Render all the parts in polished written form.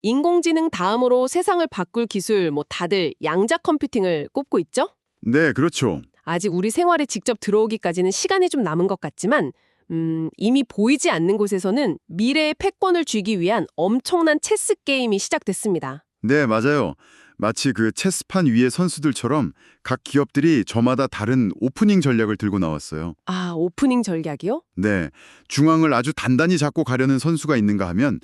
인공지능 다음으로 세상을 바꿀 기술, 다들 양자 컴퓨팅을 꼽고 있죠? 네, 그렇죠. 아직 우리 생활에 직접 들어오기까지는 시간이 좀 남은 것 같지만, 이미 보이지 않는 곳에서는 미래의 패권을 쥐기 위한 엄청난 체스 게임이 시작됐습니다. 네, 맞아요. 마치 그 체스판 위의 선수들처럼 각 기업들이 저마다 다른 오프닝 전략을 들고 나왔어요. 아, 오프닝 전략이요? 네, 중앙을 아주 단단히 잡고 가려는 선수가 있는가 하면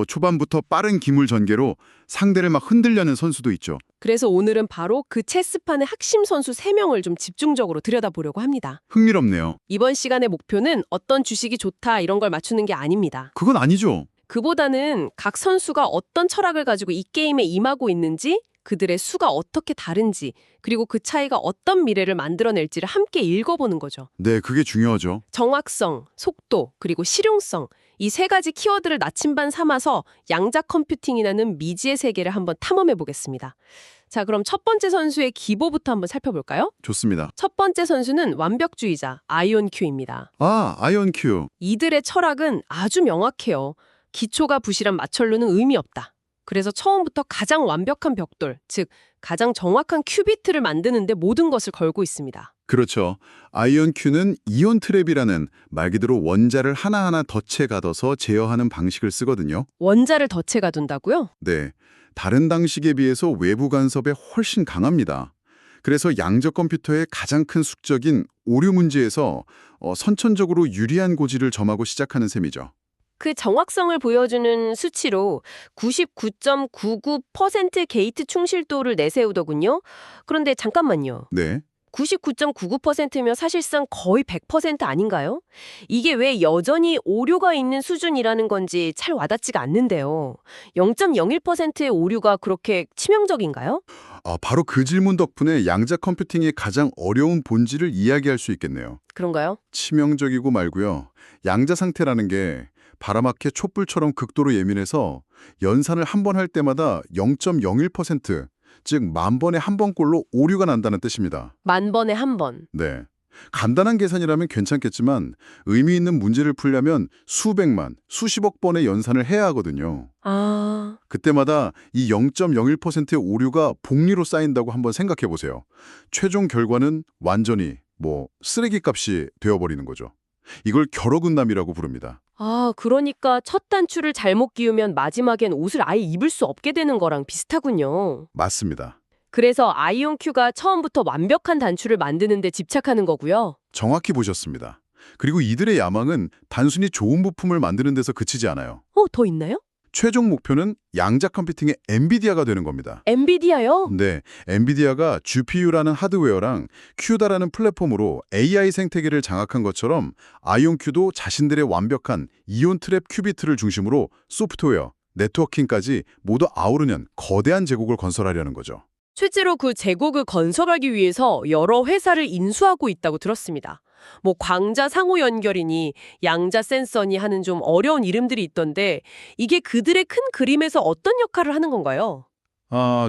초반부터 빠른 기물 전개로 상대를 막 흔들려는 선수도 있죠. 그래서 오늘은 바로 그 체스판의 핵심 선수 3명을 좀 집중적으로 들여다보려고 합니다. 흥미롭네요. 이번 시간의 목표는 어떤 주식이 좋다 이런 걸 맞추는 게 아닙니다. 그건 아니죠. 그보다는 각 선수가 어떤 철학을 가지고 이 게임에 임하고 있는지, 그들의 수가 어떻게 다른지, 그리고 그 차이가 어떤 미래를 만들어낼지를 함께 읽어보는 거죠. 네, 그게 중요하죠. 정확성, 속도, 그리고 실용성, 이 3가지 키워드를 나침반 삼아서 양자 컴퓨팅이라는 미지의 세계를 한번 탐험해 보겠습니다. 자, 그럼 첫 번째 선수의 기보부터 한번 살펴볼까요? 좋습니다. 첫 번째 선수는 완벽주의자 아이온큐입니다. 아, 아이온큐. 이들의 철학은 아주 명확해요. 기초가 부실한 마철로는 의미 없다. 그래서 처음부터 가장 완벽한 벽돌, 즉 가장 정확한 큐비트를 만드는데 모든 것을 걸고 있습니다. 그렇죠. 아이온큐는 이온 트랩이라는 말 그대로 원자를 하나하나 덫에 가둬서 제어하는 방식을 쓰거든요. 원자를 덫에 가둔다고요? 네. 다른 방식에 비해서 외부 간섭에 훨씬 강합니다. 그래서 양적 컴퓨터의 가장 큰 숙적인 오류 문제에서 선천적으로 유리한 고지를 점하고 시작하는 셈이죠. 그 정확성을 보여주는 수치로 99.99% 게이트 충실도를 내세우더군요. 그런데 잠깐만요. 네. 99.99%면 사실상 거의 100% 아닌가요? 이게 왜 여전히 오류가 있는 수준이라는 건지 잘 와닿지가 않는데요. 0.01%의 오류가 그렇게 치명적인가요? 바로 그 질문 덕분에 양자 컴퓨팅의 가장 어려운 본질을 이야기할 수 있겠네요. 그런가요? 치명적이고 말고요. 양자 상태라는 게 바람막혀 촛불처럼 극도로 예민해서 연산을 한 번 할 때마다 0.01%, 즉 10,000번에 한 번꼴로 오류가 난다는 뜻입니다. 10,000번에 한 번. 네. 간단한 계산이라면 괜찮겠지만 의미 있는 문제를 풀려면 수백만, 수십억 번의 연산을 해야 하거든요. 아, 그때마다 이 0.01%의 오류가 복리로 쌓인다고 한번 생각해 보세요. 최종 결과는 완전히 쓰레기 값이 되어버리는 거죠. 이걸 결어근남이라고 부릅니다. 그러니까 첫 단추를 잘못 끼우면 마지막엔 옷을 아예 입을 수 없게 되는 거랑 비슷하군요. 맞습니다. 그래서 아이온큐가 처음부터 완벽한 단추를 만드는 데 집착하는 거고요. 정확히 보셨습니다. 그리고 이들의 야망은 단순히 좋은 부품을 만드는 데서 그치지 않아요. 더 있나요? 최종 목표는 양자 컴퓨팅의 엔비디아가 되는 겁니다. 엔비디아요? 네, 엔비디아가 GPU라는 하드웨어랑 큐다라는 플랫폼으로 AI 생태계를 장악한 것처럼 아이온큐도 자신들의 완벽한 이온 트랩 큐비트를 중심으로 소프트웨어, 네트워킹까지 모두 아우르는 거대한 제국을 건설하려는 거죠. 실제로 그 제국을 건설하기 위해서 여러 회사를 인수하고 있다고 들었습니다. 광자 상호 연결이니 양자 센서니 하는 좀 어려운 이름들이 있던데 이게 그들의 큰 그림에서 어떤 역할을 하는 건가요?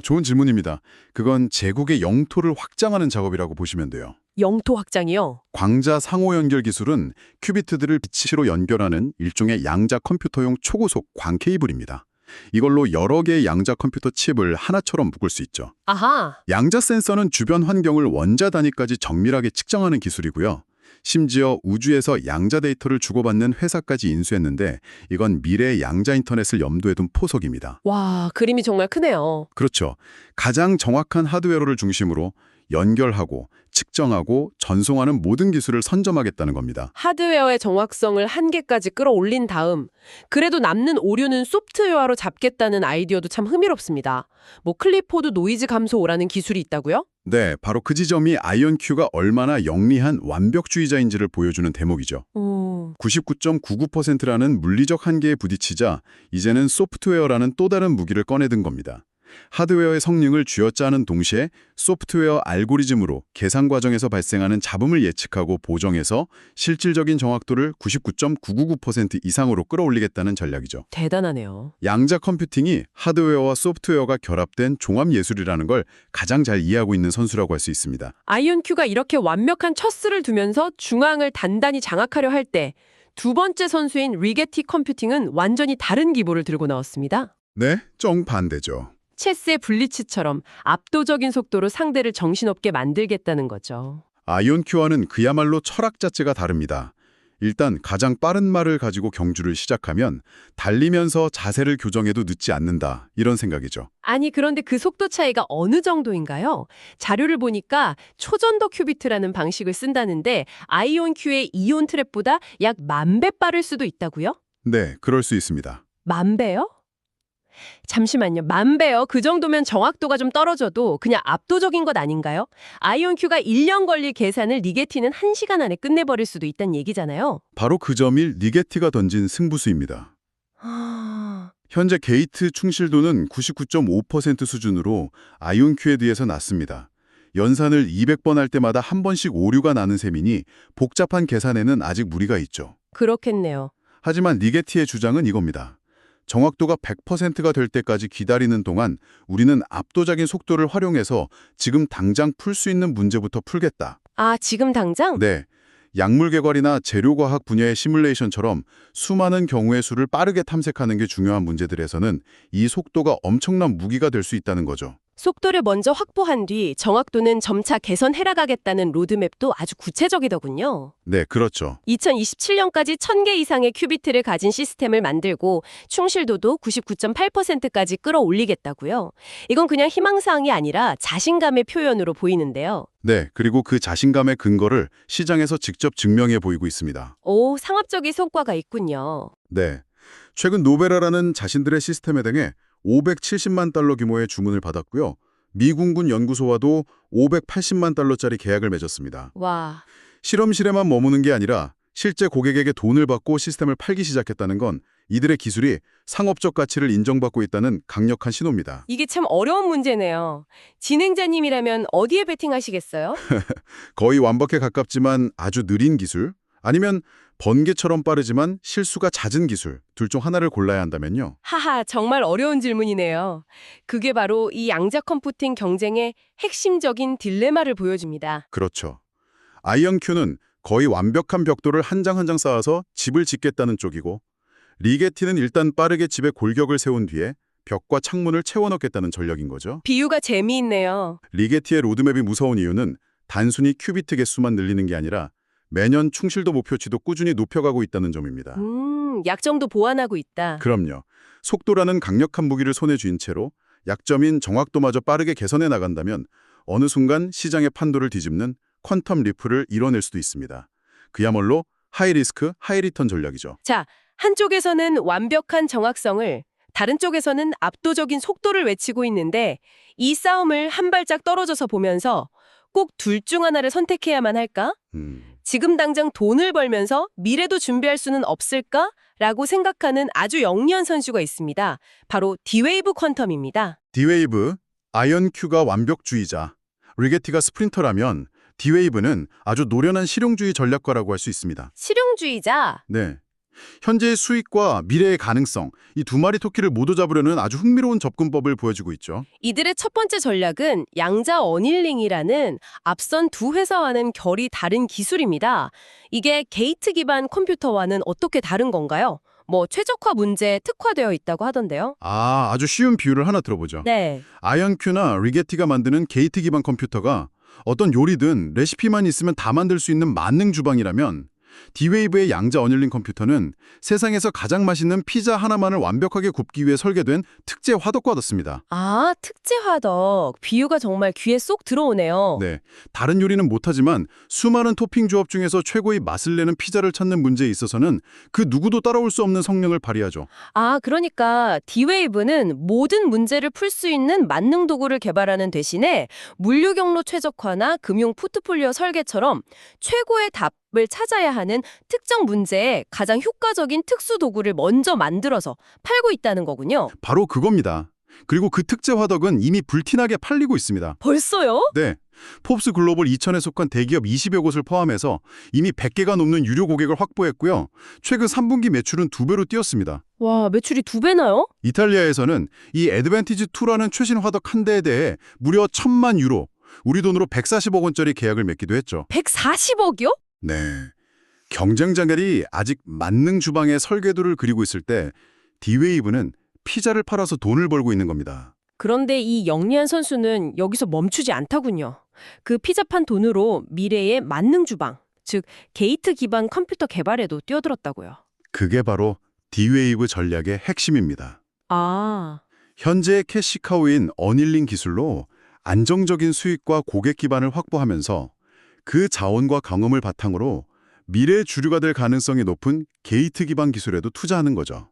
좋은 질문입니다. 그건 제국의 영토를 확장하는 작업이라고 보시면 돼요. 영토 확장이요? 광자 상호 연결 기술은 큐비트들을 빛으로 연결하는 일종의 양자 컴퓨터용 초고속 광 케이블입니다. 이걸로 여러 개의 양자 컴퓨터 칩을 하나처럼 묶을 수 있죠. 아하. 양자 센서는 주변 환경을 원자 단위까지 정밀하게 측정하는 기술이고요. 심지어 우주에서 양자 데이터를 주고받는 회사까지 인수했는데 이건 미래의 양자 인터넷을 염두에 둔 포석입니다. 와, 그림이 정말 크네요. 그렇죠. 가장 정확한 하드웨어를 중심으로 연결하고 측정하고 전송하는 모든 기술을 선점하겠다는 겁니다. 하드웨어의 정확성을 한계까지 끌어올린 다음 그래도 남는 오류는 소프트웨어로 잡겠다는 아이디어도 참 흥미롭습니다. 클리포드 노이즈 감소라는 기술이 있다고요? 네, 바로 그 지점이 아이온큐가 얼마나 영리한 완벽주의자인지를 보여주는 대목이죠. 99.99%라는 물리적 한계에 부딪히자 이제는 소프트웨어라는 또 다른 무기를 꺼내든 겁니다. 하드웨어의 성능을 쥐어짜는 동시에 소프트웨어 알고리즘으로 계산 과정에서 발생하는 잡음을 예측하고 보정해서 실질적인 정확도를 99.999% 이상으로 끌어올리겠다는 전략이죠. 대단하네요. 양자 컴퓨팅이 하드웨어와 소프트웨어가 결합된 종합 예술이라는 걸 가장 잘 이해하고 있는 선수라고 할 수 있습니다. 아이온큐가 이렇게 완벽한 첫 수를 두면서 중앙을 단단히 장악하려 할 때 두 번째 선수인 리게티 컴퓨팅은 완전히 다른 기보를 들고 나왔습니다. 네, 정반대죠. 체스의 블리츠처럼 압도적인 속도로 상대를 정신없게 만들겠다는 거죠. 아이온큐와는 그야말로 철학 자체가 다릅니다. 일단 가장 빠른 말을 가지고 경주를 시작하면 달리면서 자세를 교정해도 늦지 않는다. 이런 생각이죠. 아니, 그런데 그 속도 차이가 어느 정도인가요? 자료를 보니까 초전도 큐비트라는 방식을 쓴다는데 아이온큐의 이온 트랩보다 약 10,000배 빠를 수도 있다고요? 네, 그럴 수 있습니다. 10,000배요? 잠시만요. 10,000배요? 그 정도면 정확도가 좀 떨어져도 그냥 압도적인 것 아닌가요? 아이온큐가 1년 걸릴 계산을 리게티는 1시간 안에 끝내버릴 수도 있다는 얘기잖아요. 바로 그 점이 리게티가 던진 승부수입니다. 아... 현재 게이트 충실도는 99.5% 수준으로 아이온큐에 비해서 낮습니다. 연산을 200번 할 때마다 한 번씩 오류가 나는 셈이니 복잡한 계산에는 아직 무리가 있죠. 그렇겠네요. 하지만 리게티의 주장은 이겁니다. 정확도가 100%가 될 때까지 기다리는 동안 우리는 압도적인 속도를 활용해서 지금 당장 풀 수 있는 문제부터 풀겠다. 아, 지금 당장? 네. 약물개괄이나 재료과학 분야의 시뮬레이션처럼 수많은 경우의 수를 빠르게 탐색하는 게 중요한 문제들에서는 이 속도가 엄청난 무기가 될 수 있다는 거죠. 속도를 먼저 확보한 뒤 정확도는 점차 개선해라 가겠다는 로드맵도 아주 구체적이더군요. 네, 그렇죠. 2027년까지 1,000개 이상의 큐비트를 가진 시스템을 만들고 충실도도 99.8%까지 끌어올리겠다고요. 이건 그냥 희망사항이 아니라 자신감의 표현으로 보이는데요. 네, 그리고 그 자신감의 근거를 시장에서 직접 증명해 보이고 있습니다. 오, 상업적인 성과가 있군요. 네. 최근 노베라라는 자신들의 시스템에 대해 570만 달러 규모의 주문을 받았고요. 미군군 연구소와도 580만 달러짜리 계약을 맺었습니다. 와, 실험실에만 머무는 게 아니라 실제 고객에게 돈을 받고 시스템을 팔기 시작했다는 건 이들의 기술이 상업적 가치를 인정받고 있다는 강력한 신호입니다. 이게 참 어려운 문제네요. 진행자님이라면 어디에 베팅하시겠어요? 거의 완벽에 가깝지만 아주 느린 기술, 아니면 번개처럼 빠르지만 실수가 잦은 기술, 둘 중 하나를 골라야 한다면요. 하하, 정말 어려운 질문이네요. 그게 바로 이 양자 컴퓨팅 경쟁의 핵심적인 딜레마를 보여줍니다. 그렇죠. 아이언큐는 거의 완벽한 벽돌을 한 장 한 장 쌓아서 집을 짓겠다는 쪽이고, 리게티는 일단 빠르게 집에 골격을 세운 뒤에 벽과 창문을 채워넣겠다는 전략인 거죠. 비유가 재미있네요. 리게티의 로드맵이 무서운 이유는 단순히 큐비트 개수만 늘리는 게 아니라 매년 충실도 목표치도 꾸준히 높여가고 있다는 점입니다. 약점도 보완하고 있다. 그럼요. 속도라는 강력한 무기를 손에 쥔 채로 약점인 정확도마저 빠르게 개선해 나간다면 어느 순간 시장의 판도를 뒤집는 퀀텀 리프를 이뤄낼 수도 있습니다. 그야말로 하이 리스크, 하이 리턴 전략이죠. 자, 한쪽에서는 완벽한 정확성을, 다른 쪽에서는 압도적인 속도를 외치고 있는데 이 싸움을 한 발짝 떨어져서 보면서 꼭 둘 중 하나를 선택해야만 할까? 지금 당장 돈을 벌면서 미래도 준비할 수는 없을까? 라고 생각하는 아주 영리한 선수가 있습니다. 바로 D-Wave 퀀텀입니다. D-Wave, 아이언큐가 완벽주의자, 리게티가 스프린터라면 D-Wave는 아주 노련한 실용주의 전략가라고 할 수 있습니다. 실용주의자. 네. 현재의 수익과 미래의 가능성, 이 두 마리 토끼를 모두 잡으려는 아주 흥미로운 접근법을 보여주고 있죠. 이들의 첫 번째 전략은 양자 어닐링이라는 앞선 두 회사와는 결이 다른 기술입니다. 이게 게이트 기반 컴퓨터와는 어떻게 다른 건가요? 최적화 문제에 특화되어 있다고 하던데요. 아주 쉬운 비유를 하나 들어보죠. 네. 아이언큐나 리게티가 만드는 게이트 기반 컴퓨터가 어떤 요리든 레시피만 있으면 다 만들 수 있는 만능 주방이라면 D-Wave의 양자 어닐링 컴퓨터는 세상에서 가장 맛있는 피자 하나만을 완벽하게 굽기 위해 설계된 특제 화덕과 같습니다. 아, 특제 화덕. 비유가 정말 귀에 쏙 들어오네요. 네, 다른 요리는 못하지만 수많은 토핑 조합 중에서 최고의 맛을 내는 피자를 찾는 문제에 있어서는 그 누구도 따라올 수 없는 성능을 발휘하죠. 아, 그러니까 D-Wave는 모든 문제를 풀 수 있는 만능 도구를 개발하는 대신에 물류 경로 최적화나 금융 포트폴리오 설계처럼 최고의 답을 찾아야 하는 특정 문제에 가장 효과적인 특수 도구를 먼저 만들어서 팔고 있다는 거군요. 바로 그겁니다. 그리고 그 특제 화덕은 이미 불티나게 팔리고 있습니다. 벌써요? 네, 포브스 글로벌 2000에 속한 대기업 20여 곳을 포함해서 이미 100개가 넘는 유료 고객을 확보했고요. 최근 3분기 매출은 2배로 뛰었습니다. 와, 매출이 2배나요? 이탈리아에서는 이 애드밴티지2라는 최신 화덕 한 대에 대해 무려 1,000만 유로, 우리 돈으로 140억 원짜리 계약을 맺기도 했죠. 140억이요? 네, 경쟁자들이 아직 만능 주방의 설계도를 그리고 있을 때 D-Wave는 피자를 팔아서 돈을 벌고 있는 겁니다. 그런데 이 영리한 선수는 여기서 멈추지 않다군요. 그 피자판 돈으로 미래의 만능 주방, 즉 게이트 기반 컴퓨터 개발에도 뛰어들었다고요. 그게 바로 D-Wave 전략의 핵심입니다. 아, 현재의 캐시카우인 어닐링 기술로 안정적인 수익과 고객 기반을 확보하면서 그 자원과 경험을 바탕으로 미래의 주류가 될 가능성이 높은 게이트 기반 기술에도 투자하는 거죠.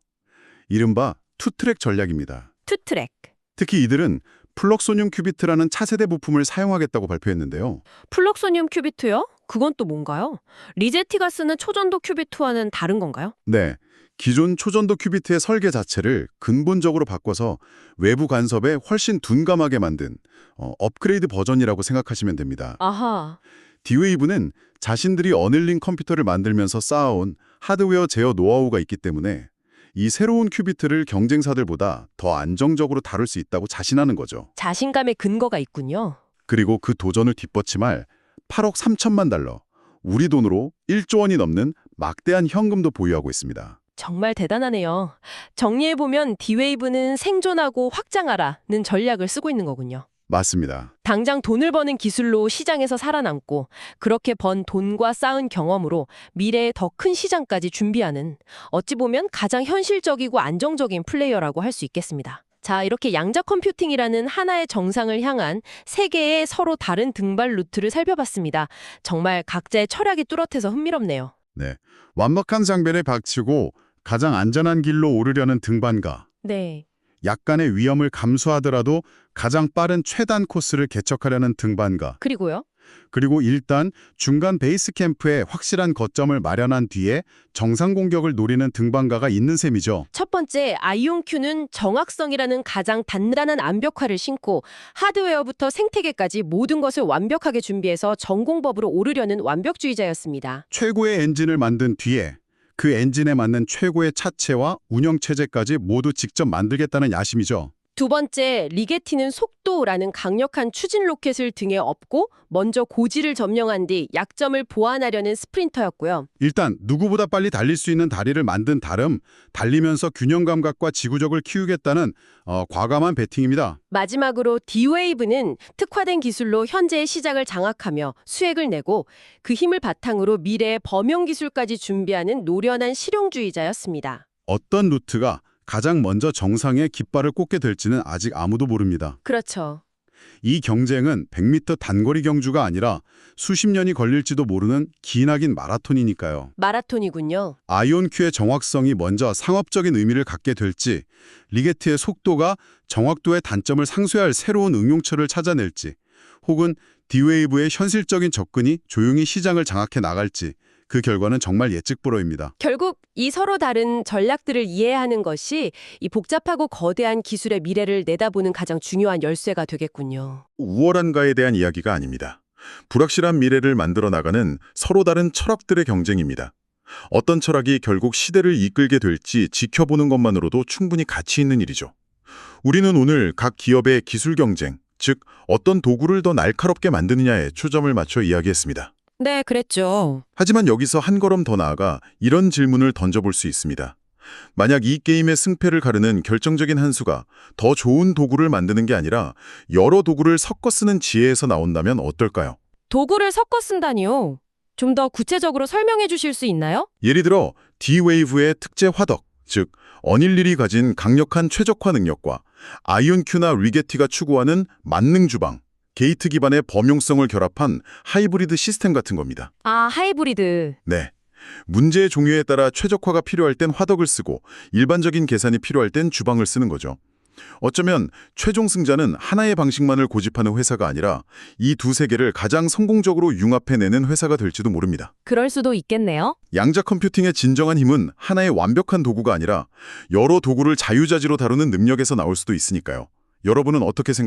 이른바 투트랙 전략입니다. 투트랙. 특히 이들은 플럭소늄 큐비트라는 차세대 부품을 사용하겠다고 발표했는데요. 플럭소늄 큐비트요? 그건 또 뭔가요? 리제티가 쓰는 초전도 큐비트와는 다른 건가요? 네, 기존 초전도 큐비트의 설계 자체를 근본적으로 바꿔서 외부 간섭에 훨씬 둔감하게 만든 업그레이드 버전이라고 생각하시면 됩니다. 아하. D-Wave는 자신들이 어닐링 컴퓨터를 만들면서 쌓아온 하드웨어 제어 노하우가 있기 때문에 이 새로운 큐비트를 경쟁사들보다 더 안정적으로 다룰 수 있다고 자신하는 거죠. 자신감의 근거가 있군요. 그리고 그 도전을 뒷받침할 8억 3천만 달러, 우리 돈으로 1조 원이 넘는 막대한 현금도 보유하고 있습니다. 정말 대단하네요. 정리해보면 D-Wave는 생존하고 확장하라는 전략을 쓰고 있는 거군요. 맞습니다. 당장 돈을 버는 기술로 시장에서 살아남고 그렇게 번 돈과 쌓은 경험으로 미래의 더 큰 시장까지 준비하는 어찌 보면 가장 현실적이고 안정적인 플레이어라고 할 수 있겠습니다. 자, 이렇게 양자 컴퓨팅이라는 하나의 정상을 향한 세 개의 서로 다른 등발 루트를 살펴봤습니다. 정말 각자의 철학이 뚜렷해서 흥미롭네요. 네, 완벽한 장벽에 박치고 가장 안전한 길로 오르려는 등반가. 네. 약간의 위험을 감수하더라도 가장 빠른 최단 코스를 개척하려는 등반가. 그리고요? 그리고 일단 중간 베이스 캠프에 확실한 거점을 마련한 뒤에 정상 공격을 노리는 등반가가 있는 셈이죠. 첫 번째, 아이온큐는 정확성이라는 가장 단단한 암벽화를 신고 하드웨어부터 생태계까지 모든 것을 완벽하게 준비해서 전공법으로 오르려는 완벽주의자였습니다. 최고의 엔진을 만든 뒤에 그 엔진에 맞는 최고의 차체와 운영체제까지 모두 직접 만들겠다는 야심이죠. 두 번째, 리게티는 속도라는 강력한 추진 로켓을 등에 업고 먼저 고지를 점령한 뒤 약점을 보완하려는 스프린터였고요. 일단 누구보다 빨리 달릴 수 있는 다리를 만든 다름 달리면서 균형 감각과 지구력을 키우겠다는 과감한 배팅입니다. 마지막으로 D-Wave는 특화된 기술로 현재의 시장을 장악하며 수익을 내고 그 힘을 바탕으로 미래의 범용 기술까지 준비하는 노련한 실용주의자였습니다. 어떤 루트가 가장 먼저 정상에 깃발을 꽂게 될지는 아직 아무도 모릅니다. 그렇죠. 이 경쟁은 100m 단거리 경주가 아니라 수십 년이 걸릴지도 모르는 기나긴 마라톤이니까요. 마라톤이군요. 아이온큐의 정확성이 먼저 상업적인 의미를 갖게 될지, 리게트의 속도가 정확도의 단점을 상쇄할 새로운 응용처를 찾아낼지, 혹은 D-Wave의 현실적인 접근이 조용히 시장을 장악해 나갈지, 그 결과는 정말 예측불허입니다. 결국 이 서로 다른 전략들을 이해하는 것이 이 복잡하고 거대한 기술의 미래를 내다보는 가장 중요한 열쇠가 되겠군요. 우월한가에 대한 이야기가 아닙니다. 불확실한 미래를 만들어 나가는 서로 다른 철학들의 경쟁입니다. 어떤 철학이 결국 시대를 이끌게 될지 지켜보는 것만으로도 충분히 가치 있는 일이죠. 우리는 오늘 각 기업의 기술 경쟁, 즉 어떤 도구를 더 날카롭게 만드느냐에 초점을 맞춰 이야기했습니다. 네, 그랬죠. 하지만 여기서 한 걸음 더 나아가 이런 질문을 던져볼 수 있습니다. 만약 이 게임의 승패를 가르는 결정적인 한 수가 더 좋은 도구를 만드는 게 아니라 여러 도구를 섞어 쓰는 지혜에서 나온다면 어떨까요? 도구를 섞어 쓴다니요? 좀 더 구체적으로 설명해 주실 수 있나요? 예를 들어 D-Wave의 특제 화덕, 즉 어닐릴이 가진 강력한 최적화 능력과 아이온큐나 리게티가 추구하는 만능 주방, 게이트 기반의 범용성을 결합한 하이브리드 시스템 같은 겁니다. 아, 하이브리드. 네. 문제의 종류에 따라 최적화가 필요할 땐 화덕을 쓰고 일반적인 계산이 필요할 땐 주방을 쓰는 거죠. 어쩌면 최종 승자는 하나의 방식만을 고집하는 회사가 아니라 이 두 세계를 가장 성공적으로 융합해내는 회사가 될지도 모릅니다. 그럴 수도 있겠네요. 양자 컴퓨팅의 진정한 힘은 하나의 완벽한 도구가 아니라 여러 도구를 자유자재로 다루는 능력에서 나올 수도 있으니까요. 여러분은 어떻게 생각하세요?